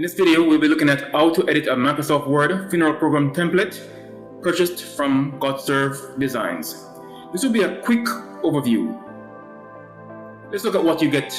this video, we'll be looking at how to edit a Microsoft Word funeral program template purchased from Godserv Designs. This will be a quick overview. Let's look at what you get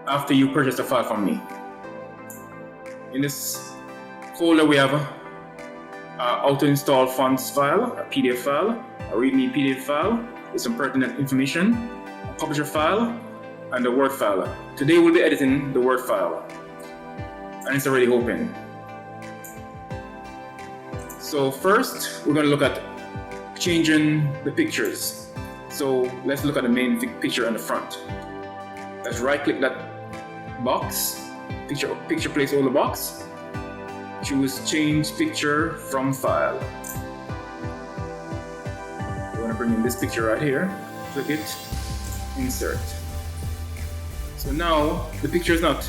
after you purchase a file from me. In this folder, we have how to install fonts file, a PDF file, a README PDF file with some pertinent information, a publisher file, and a Word file. Today we'll be editing the Word file, and it's already open. So first, we're going to look at changing the pictures. So let's look at the main picture on the front. Let's right-click that box, picture placeholder box. Choose Change Picture from File. We're going to bring in this picture right here. Click it, Insert. So now the picture is not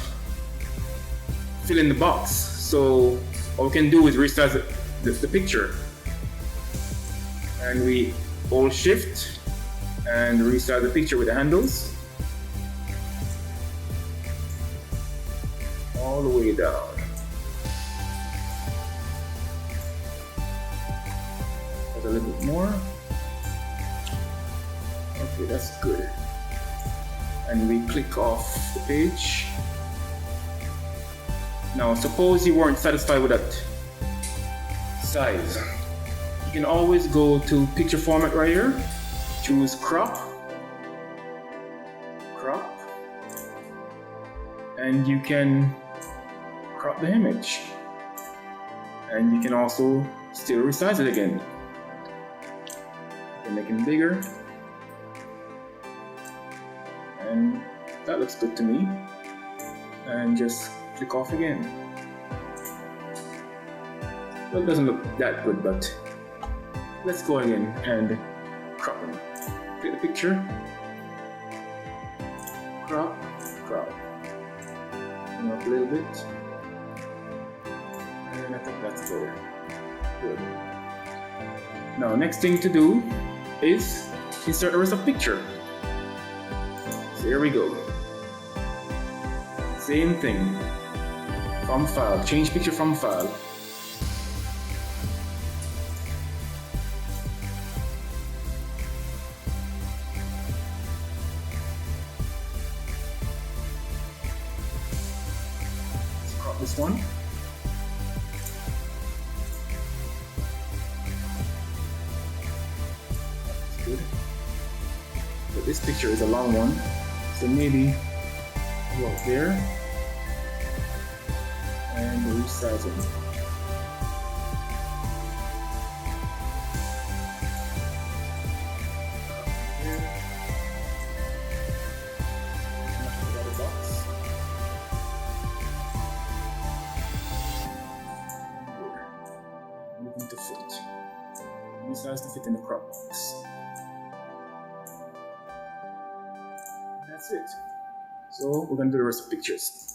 filling the box. So what we can do is resize the picture. And we hold Shift and resize the picture with the handles all the way down. A little bit more. Okay, that's good. And we click off the page. Now, suppose you weren't satisfied with that size. You can always go to picture format right here. Choose crop. And you can crop the image. And you can also still resize it again. Make it bigger, and that looks good to me. And just click off again. Well, it doesn't look that good, but let's go again and crop them. Click the picture, crop, and up a little bit, and I think that's good. Now, next thing to do is insert the rest of the picture. So here we go. Same thing. From file, change picture from file. Let's crop this one. But this picture is a long one, so maybe go up there and resize it. Moving to fit. Resize to fit in the crop box. That's it. So we're going to do the rest of the pictures.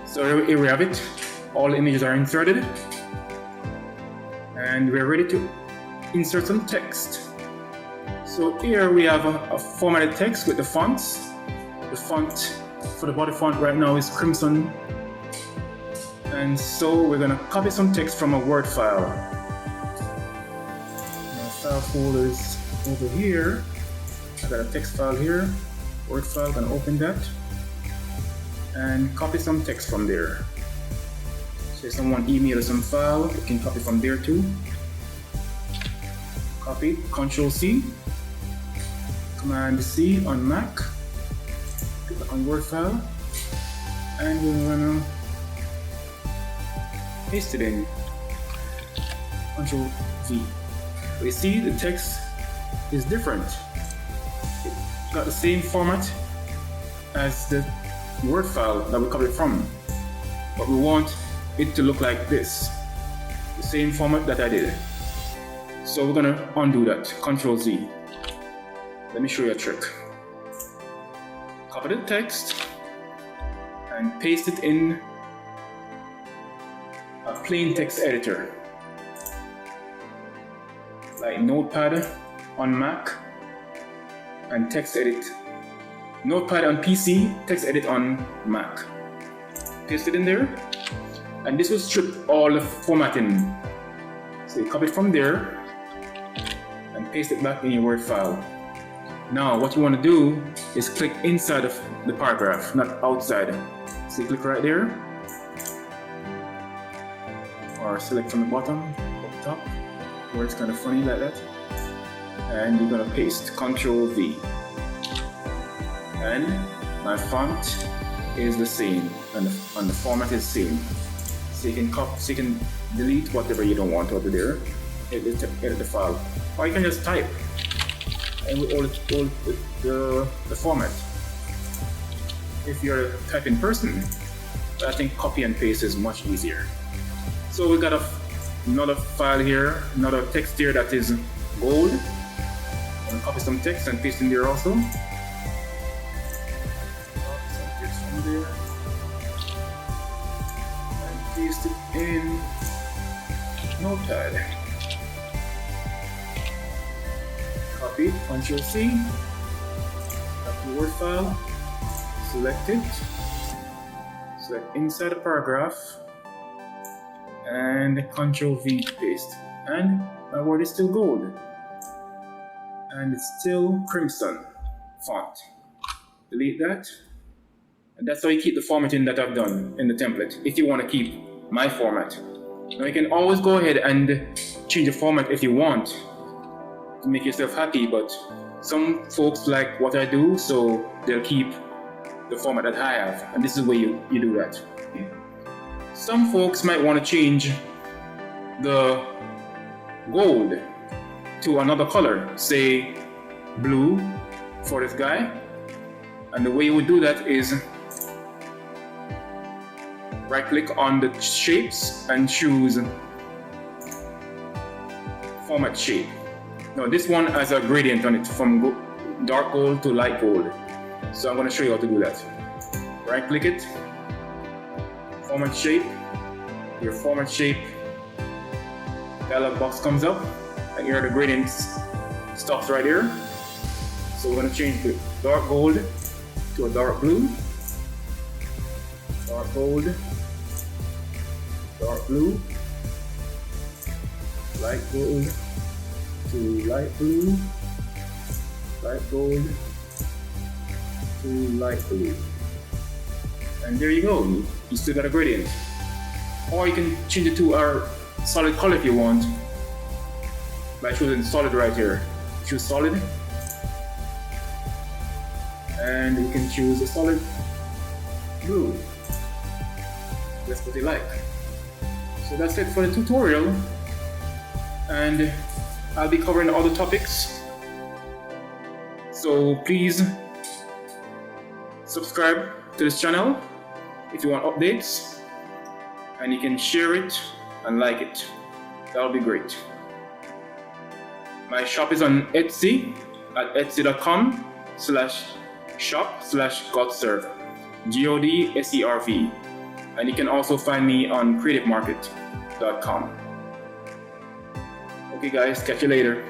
So here we have it. All images are inserted. And we're ready to insert some text. So here we have a formatted text with the fonts. The font for the body font right now is Crimson. And so we're going to copy some text from a Word file. My file folder is over here. I got a text file here. Word file, going to open that. And copy some text from there. So if someone emailed some file, you can copy from there too. Copy, Control C, Command C on Mac, click on Word file, and we're gonna paste it in. Control V. We see the text is different. got the same format as the Word file that we copied from, but we want it to look like this, the same format that I did. So we're gonna undo that, Control Z. Let me show you a trick. Copy the text and paste it in a plain text editor, like Notepad on Mac and text edit. Notepad on PC, text edit on Mac. Paste it in there, and this will strip all the formatting. So you copy it from there and paste it back in your Word file. Now what you want to do is click inside of the paragraph, not outside. So you click right there, or select from the bottom, up top, where it's kind of funny like that, and you're gonna paste, Control V. And my font is the same, and the format is the same. So you can delete whatever you don't want over there, edit the file, or you can just type and with all the format. If you're a typing person, I think copy and paste is much easier. So we got another file here, another text here that is gold. I'm gonna copy some text and paste in there also. Copy some text from there and paste it in Notepad. Copy, Control C, copy the Word file, select it, select inside the paragraph, and Control V to paste. And my word is still gold. And it's still crimson font. Delete that. And that's how you keep the formatting that I've done in the template, if you want to keep my format. Now you can always go ahead and change the format if you want to make yourself happy, but some folks like what I do, so they'll keep the format that I have, and this is where you do that. Some folks might want to change the gold to another color, say blue for this guy, and the way you would do that is right click on the shapes and choose format shape. Now this one has a gradient on it from dark gold to light gold, so I'm going to show you how to do that. Right click it, format shape, your format shape dialog box comes up, and here the gradient stops right here. So we're going to change the dark gold to a dark blue, dark gold, dark blue, light gold to light blue, light gold to light blue. And there you go, you still got a gradient. Or you can change it to a solid color if you want by choosing solid right here. Choose solid, and you can choose a solid blue. That's what you like. So that's it for the tutorial, and I'll be covering other topics. So please subscribe to this channel if you want updates, and you can share it and like it. That'll be great. My shop is on Etsy at etsy.com/shop/Godserv, GODSERV, and you can also find me on creativemarket.com. Okay guys, catch you later.